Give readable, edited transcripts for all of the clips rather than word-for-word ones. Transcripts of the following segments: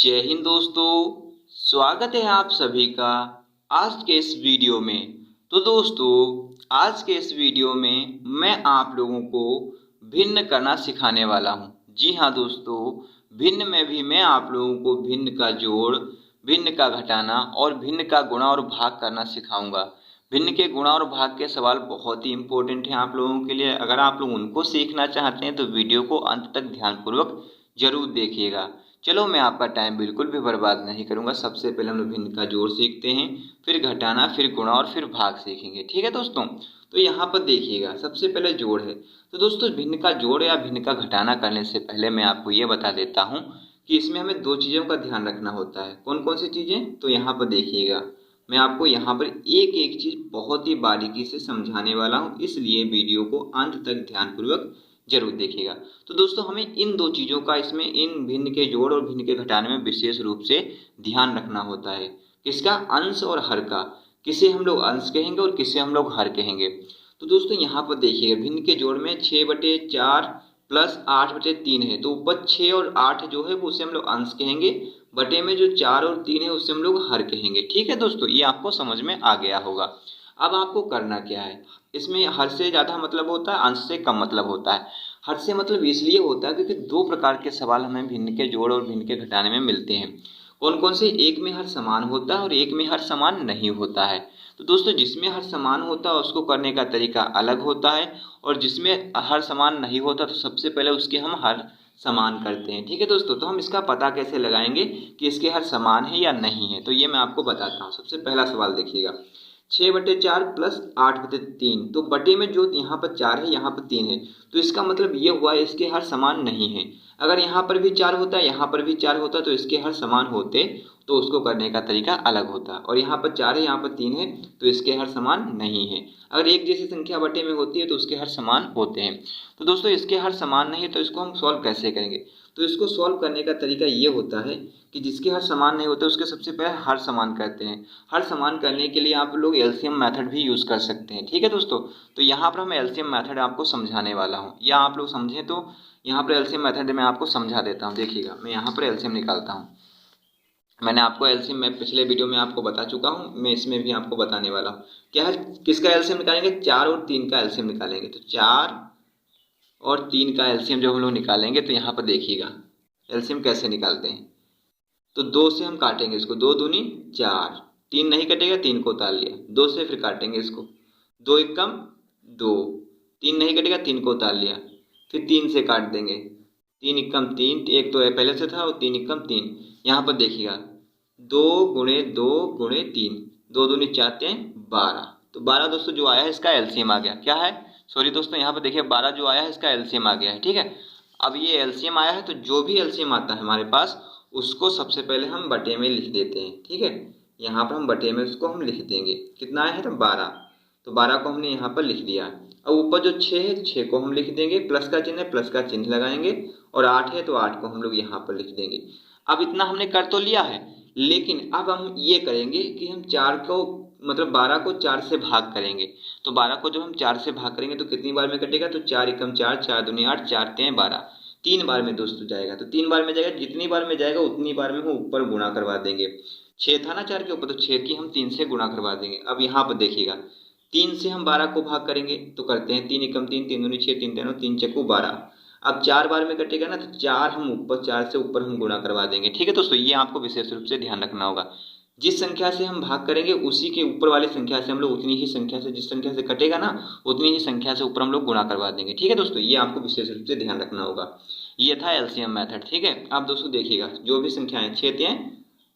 जय हिंद दोस्तों, स्वागत है आप सभी का आज के इस वीडियो में। तो दोस्तों, आज के इस वीडियो में मैं आप लोगों को भिन्न करना सिखाने वाला हूं। जी हाँ दोस्तों, भिन्न में भी मैं आप लोगों को भिन्न का जोड़, भिन्न का घटाना और भिन्न का गुणा और भाग करना सिखाऊंगा। भिन्न के गुणा और भाग के सवाल बहुत ही इंपॉर्टेंट हैं आप लोगों के लिए। अगर आप लोग उनको सीखना चाहते हैं तो वीडियो को अंत तक ध्यानपूर्वक जरूर देखिएगा। चलो, मैं आपका टाइम बिल्कुल भी बर्बाद नहीं करूंगा। सबसे पहले हम लोग भिन्न का जोड़ सीखते हैं, फिर घटाना, फिर गुणा और फिर भाग सीखेंगे। ठीक है दोस्तों, तो यहाँ पर देखिएगा, सबसे पहले जोड़ है। तो दोस्तों, भिन्न का जोड़ या भिन्न का घटाना करने से पहले मैं आपको ये बता देता हूँ कि इसमें हमें दो चीज़ों का ध्यान रखना होता है। कौन कौन सी चीज़ें? तो यहाँ पर देखिएगा, मैं आपको यहाँ पर एक एक चीज़ बहुत ही बारीकी से समझाने वाला हूँ, इसलिए वीडियो को अंत तक ध्यानपूर्वक जरूर देखिएगा। तो दोस्तों, हमें इन दो चीज़ों का, इसमें इन भिन्न के जोड़ और भिन्न के घटाने में विशेष रूप से ध्यान रखना होता है। किसका? अंश और हर का। किसे हम लोग अंश कहेंगे और किसे हम लोग हर कहेंगे। तो दोस्तों, यहाँ पर देखिएगा, भिन्न के जोड़ में 6/4 प्लस 8/3 है। तो ऊपर 6 और 8 जो है वो उसे हम लोग अंश कहेंगे, बटे में जो 4 और 3 है उससे हम लोग हर कहेंगे। ठीक है दोस्तों, ये आपको समझ में आ गया होगा। अब आपको करना क्या है, इसमें हर से ज़्यादा मतलब होता है, अंश से कम मतलब होता है। हर से मतलब इसलिए होता है क्योंकि दो प्रकार के सवाल हमें भिन्न के जोड़ और भिन्न के घटाने में मिलते हैं। कौन कौन से? एक में हर समान होता है और एक में हर समान नहीं होता है। तो दोस्तों, जिसमें हर समान होता है उसको करने का तरीका अलग होता है, और जिसमें हर समान नहीं होता तो सबसे पहले उसके हम हर समान करते हैं। ठीक है दोस्तों, तो हम इसका पता कैसे लगाएंगे कि इसके हर समान है या नहीं है, तो ये मैं आपको बताता हूँ। सबसे पहला सवाल देखिएगा, 6/4 प्लस 8/3। तो बटे में जो यहाँ पर 4 है, यहाँ पर 3 है, तो इसका मतलब ये हुआ इसके हर समान नहीं है। अगर यहाँ पर भी 4 होता, यहाँ पर भी 4 होता तो इसके हर समान होते, तो उसको करने का तरीका अलग होता। और यहाँ पर 4 है, यहाँ पर 3 है, तो इसके हर समान नहीं है। अगर एक जैसी संख्या बटे में होती है तो उसके हर समान होते हैं। तो दोस्तों, इसके हर समान नहीं है तो इसको हम सॉल्व कैसे करेंगे? तो इसको सॉल्व करने का तरीका ये होता है कि जिसके हर समान नहीं होते उसके सबसे पहले हर समान करते हैं। हर समान करने के लिए आप लोग एलसीएम मेथड भी यूज़ कर सकते हैं। ठीक है दोस्तों, तो यहाँ पर मैं एलसीएम मेथड आपको समझाने वाला हूँ, या आप लोग समझें तो यहाँ पर एलसीएम मेथड मैं आपको समझा देता हूँ। देखिएगा, मैं यहाँ पर एलसीएम निकालता हूँ। मैंने आपको एलसीएम मैं पिछले वीडियो में आपको बता चुका हूँ, मैं इसमें भी आपको बताने वाला हूँ। क्या है, किसका एलसीएम निकालेंगे? 4 और 3 का एलसीएम निकालेंगे। तो 4 और 3 का एलसीएम जब हम लोग निकालेंगे तो यहाँ पर देखिएगा एलसीएम कैसे निकालते हैं। तो 2 से हम काटेंगे इसको, 2 दूनी 4, 3 नहीं कटेगा, 3 को उतार लिया, 2 से फिर काटेंगे इसको, 2 एकम 2, 3 नहीं कटेगा, 3 को उतार लिया, फिर 3 से काट देंगे, 3 एकम 3, एक तो पहले से था और 3 एकम 3। यहाँ पर देखिएगा 2 गुणे 2 गुणे 3, 2 दूनी 4 3 12। तो 12 दोस्तों जो आया है इसका एलसीएम आ गया। क्या है? सॉरी दोस्तों, यहाँ पर देखिए 12 जो आया है इसका एलसीएम आ गया है। ठीक है, अब ये एलसीएम आया है तो जो भी एलसीएम आता है हमारे पास उसको सबसे पहले हम बटे में लिख देते हैं। ठीक है, यहाँ पर हम बटे में उसको हम लिख देंगे। कितना आया है? तो 12। तो 12 को हमने यहाँ पर लिख दिया। अब ऊपर जो 6 है, 6 को हम लिख देंगे, प्लस का चिन्ह है, प्लस का चिन्ह लगाएंगे, और 8 है तो 8 को हम लोग यहाँ पर लिख देंगे। अब इतना हमने कर तो लिया है, लेकिन अब हम ये करेंगे कि हम 4 को मतलब 12 को 4 से भाग करेंगे। तो 12 को जब हम 4 से भाग करेंगे तो कितनी बार में कटेगा? तो 4 एकम 4, 4 दूनी 8, 4 3 12, 3 बार में दोस्तों जाएगा। तो 3 बार में जाएगा, जितनी बार में जाएगा उतनी बार में हम ऊपर गुणा करवा देंगे। 6 था ना 4 के ऊपर, तो 6 की हम 3 से गुणा करवा देंगे। अब यहाँ पर देखिएगा 3 से हम 12 को भाग करेंगे तो करते हैं 3 एकम 3, 3 दूनी 6, 3 3 3 चक्कू 12। अब 4 बार में कटेगा ना, तो 4 हम ऊपर, 4 से ऊपर हम गुणा करवा देंगे। ठीक है दोस्तों, ये आपको विशेष रूप से ध्यान रखना होगा। जिस संख्या से हम भाग करेंगे उसी के ऊपर वाली संख्या से हम लोग उतनी ही संख्या से, जिस संख्या से कटेगा ना उतनी ही संख्या से ऊपर हम लोग गुणा करवा देंगे। ठीक है दोस्तों, ये आपको विशेष रूप से ध्यान रखना होगा। ये था एलसीएम मेथड। ठीक है, अब दोस्तों देखिएगा जो भी संख्याएं 6 3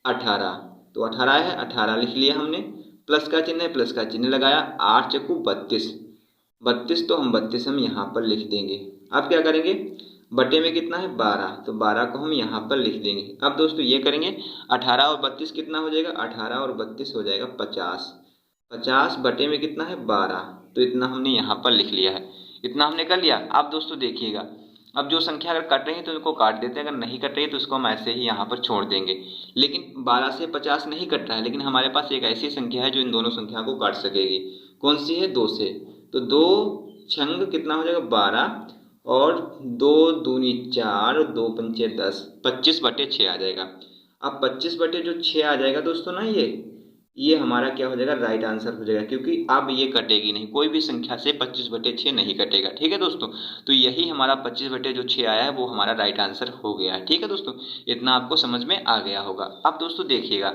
18, तो 18 है, 18 लिख लिया हमने, प्लस का चिन्ह है, प्लस का चिन्ह लगाया, 8 चक्कू 32, 32 तो हम 32 हम यहाँ पर लिख देंगे। अब क्या करेंगे? बटे में कितना है? 12, तो 12 को हम यहाँ पर लिख देंगे। अब दोस्तों ये करेंगे, 18 और 32 कितना हो जाएगा? 18 और 32 हो जाएगा 50, 50 बटे में कितना है? 12, तो इतना हमने यहाँ पर लिख लिया है। इतना हमने कर लिया। अब दोस्तों देखिएगा, अब जो संख्या अगर कट रही है तो इनको काट देते हैं, अगर नहीं कट रही है तो उसको हम ऐसे ही यहाँ पर छोड़ देंगे। लेकिन 12 से 50 नहीं कट रहा है, लेकिन हमारे पास एक ऐसी संख्या है जो इन दोनों संख्या को काट सकेगी। कौन सी है? 2 से। तो 2 छंग कितना हो जाएगा? 12, और 2 दूनी 4, 2 पंचे 10, 25/6 आ जाएगा। अब 25/6 आ जाएगा दोस्तों ना, ये हमारा क्या हो जाएगा, राइट आंसर हो जाएगा, क्योंकि अब ये कटेगी नहीं, कोई भी संख्या से 25/6 नहीं कटेगा। ठीक है दोस्तों, तो यही हमारा 25/6 आया है, वो हमारा राइट आंसर हो गया है। ठीक है दोस्तों, इतना आपको समझ में आ गया होगा। अब दोस्तों देखिएगा,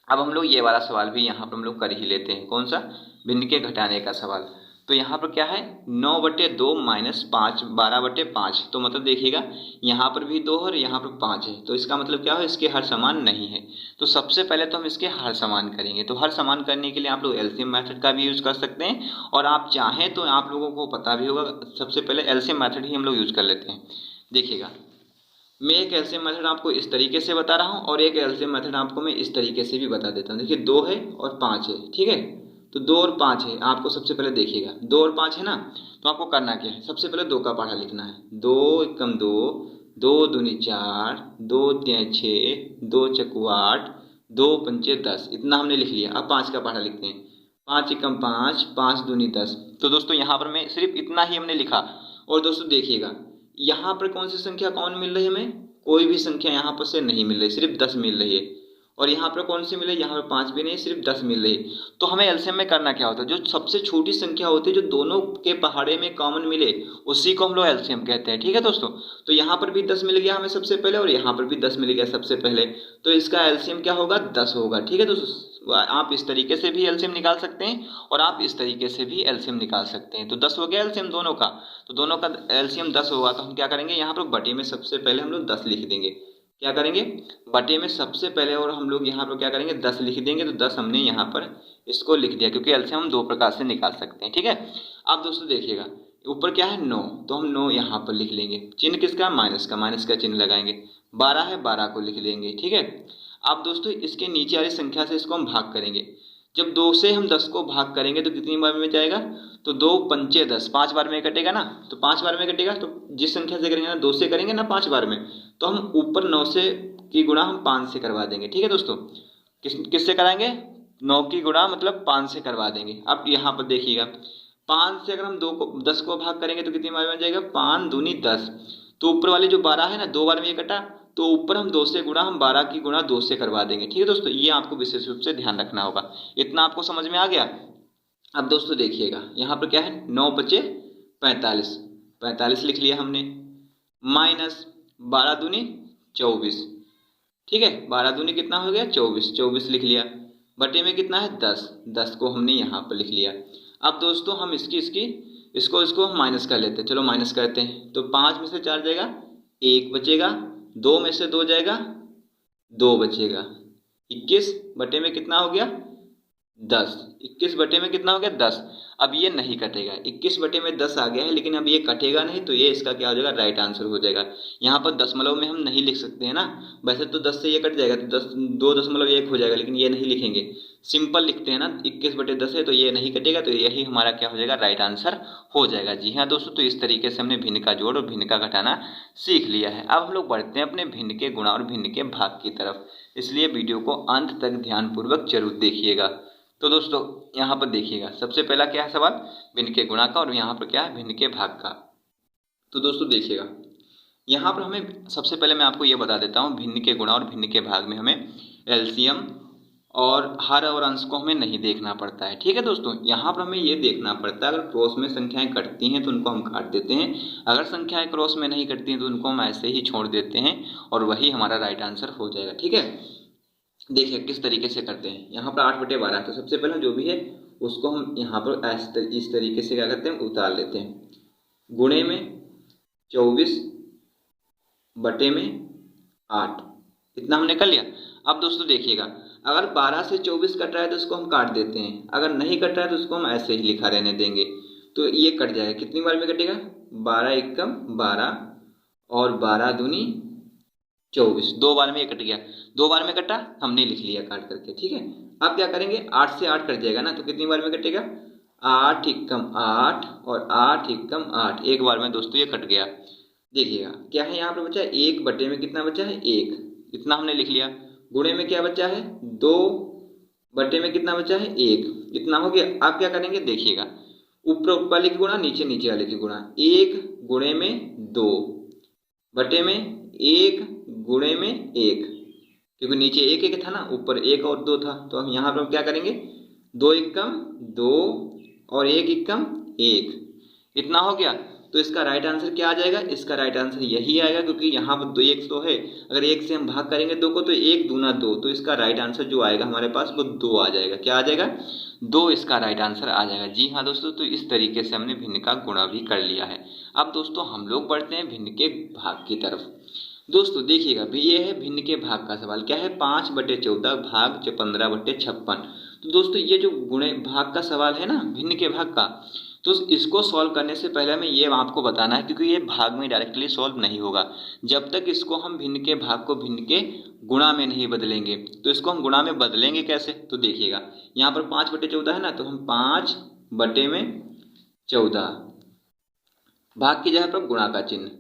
अब हम लोग ये वाला सवाल भी यहाँ पर हम लोग कर ही लेते हैं। कौन सा, भिन्न के घटाने का सवाल। तो यहाँ पर क्या है, 9/2 माइनस 5 12/5। तो मतलब देखिएगा, यहाँ पर भी 2 और यहाँ पर 5 है, तो इसका मतलब क्या है, इसके हर समान नहीं है। तो सबसे पहले तो हम इसके हर समान करेंगे। तो हर समान करने के लिए आप लोग एलसीएम मेथड का भी यूज कर सकते हैं, और आप चाहें तो आप लोगों को पता भी होगा, सबसे पहले एलसीएम मेथड ही हम लोग यूज कर लेते हैं। देखिएगा, मैं एक एलसीएम मेथड आपको इस तरीके से बता रहा हूँ, और एक एलसीएम मेथड आपको मैं इस तरीके से भी बता देता हूँ। देखिए, 2 है और 5 है। ठीक है, तो 2 और 5 है। आपको सबसे पहले देखिएगा, 2 और 5 है ना, तो आपको करना क्या है, सबसे पहले 2 का पहाड़ा लिखना है। 2 एकम 2, 2 दूनी 4, 2 तिया 6, 2 चक्कू 8, 2 पंचे 10, इतना हमने लिख लिया। अब 5 का पहाड़ा लिखते हैं। 5 एकम 5, 5 दूनी 10। तो दोस्तों यहाँ पर मैं सिर्फ इतना ही हमने लिखा। और दोस्तों देखिएगा, यहाँ पर कौन सी संख्या कौन मिल रही है हमें, कोई भी संख्या यहाँ पर से नहीं मिल रही, सिर्फ 10 मिल रही है। और यहाँ पर कौन सी मिल रही है, यहाँ पर 5 भी नहीं, सिर्फ 10 मिल रही है। तो हमें एलसीएम में करना क्या होता है, जो सबसे छोटी संख्या होती है, जो दोनों के पहाड़े में कॉमन मिले, उसी को हम लोग एलसीएम कहते हैं। ठीक है दोस्तों, तो यहाँ पर भी 10 मिल गया हमें सबसे पहले, और यहाँ पर भी 10 मिल गया सबसे पहले, तो इसका एलसीएम क्या होगा, 10 होगा। ठीक है दोस्तों, आप इस तरीके से भी एलसीएम निकाल सकते हैं, और आप इस तरीके से भी एलसीएम निकाल सकते हैं। तो 10 हो गया एलसीएम दोनों का, तो दोनों का एलसीएम 10 होगा। तो हम क्या करेंगे, यहाँ पर बटे में सबसे पहले हम लोग 10 लिख देंगे। क्या करेंगे, बटे में सबसे पहले, और हम लोग यहाँ पर क्या करेंगे, 10 लिख देंगे। तो 10 हमने यहाँ पर इसको लिख दिया, क्योंकि एलसीएम हम 2 प्रकार से निकाल सकते हैं। ठीक है, अब दोस्तों देखिएगा, ऊपर क्या है 9, तो हम 9 यहाँ पर लिख लेंगे। चिन्ह किसका, माइनस का, माइनस का चिन्ह लगाएंगे। 12 है, 12 को लिख लेंगे। ठीक है, अब दोस्तों इसके नीचे वाली संख्या से इसको हम भाग करेंगे। जब 2 से हम 10 को भाग करेंगे तो कितनी बार में जाएगा, तो 2 पंचे 10, 5 बार में कटेगा ना, तो 5 बार में कटेगा। तो जिस संख्या से करेंगे ना, 2 से करेंगे ना 5 बार में, तो हम ऊपर 9 से की गुणा हम 5 से करवा देंगे। ठीक है दोस्तों, किससे कराएंगे, 9 की गुणा मतलब 5 से करवा देंगे। अब यहाँ पर देखिएगा, 5 से अगर हम 10 को भाग करेंगे तो कितनी बार में जाएगा, 5 दूनी 10। तो ऊपर वाली जो 12 है ना, 2 बार में ये कटा, तो ऊपर हम 2 से गुणा, हम 12 की गुणा 2 से करवा देंगे। ठीक है दोस्तों, ये आपको विशेष रूप से ध्यान रखना होगा। इतना आपको समझ में आ गया। अब दोस्तों देखिएगा, यहाँ पर क्या है, 9 बचे 45, 45 लिख लिया हमने, माइनस 12 दूनी 24। ठीक है, 12 दूनी कितना हो गया, 24, 24 लिख लिया। बटे में कितना है, 10, 10 को हमने यहाँ पर लिख लिया। अब दोस्तों हम इसको हम माइनस कर लेते हैं। चलो माइनस करते हैं। तो 5 में से 4 जाएगा, 1 बचेगा, 2 में से 2 जाएगा, 2 बचेगा। 21 बटे में कितना हो गया, 10, 21 बटे में कितना हो गया, 10। अब ये नहीं कटेगा, 21 बटे में 10 आ गया है, लेकिन अब ये कटेगा नहीं, तो ये इसका क्या हो जाएगा, राइट आंसर हो जाएगा। यहाँ पर दशमलव में हम नहीं लिख सकते हैं ना, वैसे तो 10 से ये कट जाएगा, तो 2.1 हो जाएगा, लेकिन ये नहीं लिखेंगे, सिंपल लिखते हैं ना। 21/10 है, तो ये नहीं कटेगा, तो यही हमारा क्या हो जाएगा, राइट आंसर हो जाएगा। जी हाँ दोस्तों, तो इस तरीके से हमने भिन्न का जोड़ और भिन्न का घटाना सीख लिया है। अब हम लोग बढ़ते हैं अपने भिन्न के गुणा और भिन्न के भाग की तरफ, इसलिए वीडियो को अंत तक ध्यानपूर्वक जरूर देखिएगा। तो दोस्तों यहाँ पर देखिएगा, सबसे पहला क्या है सवाल, भिन्न के गुणा का, और यहाँ पर क्या है, भिन्न के भाग का। तो दोस्तों देखिएगा, यहाँ पर हमें सबसे पहले मैं आपको ये बता देता हूँ, भिन्न के गुणा और भिन्न के भाग में हमें एलसीएम और हर और अंश को हमें नहीं देखना पड़ता है। ठीक है दोस्तों, यहाँ पर हमें ये देखना पड़ता है, अगर क्रॉस में संख्याएं कटती हैं तो उनको हम काट देते हैं, अगर संख्याएं क्रॉस में नहीं कटती हैं तो उनको हम ऐसे ही छोड़ देते हैं, और वही हमारा राइट आंसर हो जाएगा। ठीक है, देखिए किस तरीके से करते हैं। यहाँ पर 8/12, तो सबसे पहले जो भी है उसको हम यहाँ पर इस तरीके से क्या करते हैं, उतार लेते हैं। गुणे में 24 बटे में 8, इतना हमने कर लिया। अब दोस्तों देखिएगा, अगर 12 से 24 कट रहा है तो उसको हम काट देते हैं, अगर नहीं कट रहा है तो उसको हम ऐसे ही लिखा रहने देंगे। तो ये कट जाएगा, कितनी बार में कटेगा, 12 एकम 12 और 12 दूनी 24, 2 बार में ये कट गया, 2 बार में कटा, हमने लिख लिया काट करके। ठीक है, अब क्या करेंगे, 8 से 8 कट जाएगा ना, तो कितनी बार में कटेगा, 8 एकम 8 और 8 एकम 8, एक बार में दोस्तों ये कट गया। देखिएगा क्या है, यहाँ पर बचा है 1 बटे में कितना बचा है, 1, इतना हमने लिख लिया। गुणे में क्या बचा है, 2 बटे में कितना बचा है, 1, इतना हो गया। आप क्या करेंगे, देखिएगा, ऊपर वाले की गुणा, नीचे नीचे वाले की गुणा, 1 गुणे में 2 बटे में 1 गुणे में 1, क्योंकि नीचे एक एक था ना, ऊपर एक और 2 था। तो हम यहाँ पर क्या करेंगे, 2 एकम 2 और 1 एकम 1, इतना हो गया। तो इसका राइट आंसर क्या आ जाएगा, इसका राइट आंसर यही आएगा, क्योंकि यहाँ पर 2 1 तो है, अगर 1 से हम भाग करेंगे 2 को तो 1 दूना 2, तो इसका राइट आंसर जो आएगा हमारे पास वो 2 आ जाएगा। क्या आ जाएगा, 2 इसका राइट आंसर आ जाएगा। जी हाँ दोस्तों, तो इस तरीके से हमने भिन्न का गुणा भी कर लिया है। अब दोस्तों हम लोग बढ़ते हैं भिन्न के भाग की तरफ। दोस्तों देखिएगा भी, ये है भिन्न के भाग का सवाल। क्या है, 5/14 भाग 15/56। तो दोस्तों ये जो गुणे भाग का सवाल है ना, भिन्न के भाग का, तो इसको सॉल्व करने से पहले हमें ये आपको बताना है, क्योंकि ये भाग में डायरेक्टली सॉल्व नहीं होगा जब तक इसको हम भिन्न के भाग को भिन्न के गुणा में नहीं बदलेंगे। तो इसको हम गुणा में बदलेंगे कैसे, तो देखिएगा यहाँ पर 5/14 है ना, तो हम 5/14 भाग की जगह पर गुणा का चिन्ह,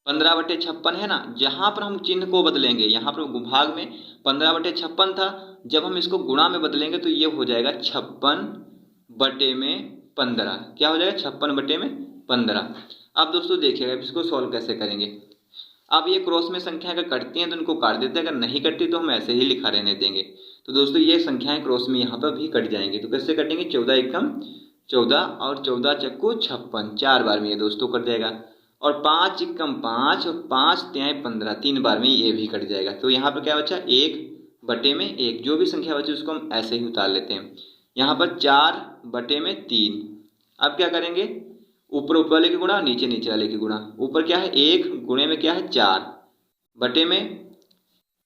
15/56 है ना, जहां पर हम चिन्ह को बदलेंगे, यहाँ पर भाग में 15/56 था, जब हम इसको गुणा में बदलेंगे तो ये हो जाएगा 56/15। क्या हो जाएगा, 56/15। अब दोस्तों देखिएगा इसको सॉल्व कैसे करेंगे। अब ये क्रॉस में संख्या अगर कटती हैं तो इनको काट देते हैं, अगर नहीं कटती तो हम ऐसे ही लिखा रहने देंगे। तो दोस्तों ये संख्याएं क्रॉस में यहाँ पर भी कट जाएंगी, तो कैसे कटेंगे, 14 एकम 14 और 14 चक्कू 56, 4 बार में ये दोस्तों कट जाएगा। और 5 एकम 5 और 5 तिहाई 15, 3 बार में ये भी कट जाएगा। तो यहाँ पर क्या बचा, 1/1, जो भी संख्या बची उसको हम ऐसे ही उतार लेते हैं। यहाँ पर 4/3। अब क्या करेंगे, ऊपर ऊपर वाले की गुणा, नीचे नीचे वाले की गुणा। ऊपर क्या है 1, गुणे में क्या है 4, बटे में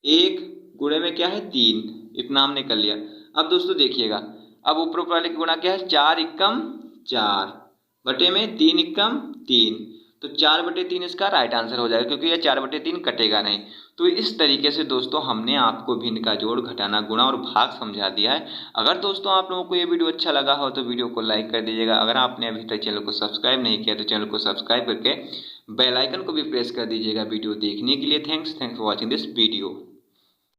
1, गुणे में क्या है 3, इतना हमने कर लिया। अब दोस्तों देखिएगा, अब ऊपर ऊपर वाले की गुणा क्या है, 4 एकम 4 बटे में 3 एकम 3, तो 4/3 इसका राइट आंसर हो जाएगा, क्योंकि यह 4/3 कटेगा नहीं। तो इस तरीके से दोस्तों हमने आपको भिन्न का जोड़, घटाना, गुणा और भाग समझा दिया है। अगर दोस्तों आप लोगों को ये वीडियो अच्छा लगा हो तो वीडियो को लाइक कर दीजिएगा। अगर आपने अभी तक चैनल को सब्सक्राइब नहीं किया तो चैनल को सब्सक्राइब करके बेल आइकन को भी प्रेस कर दीजिएगा वीडियो देखने के लिए। Thanks for watching this video.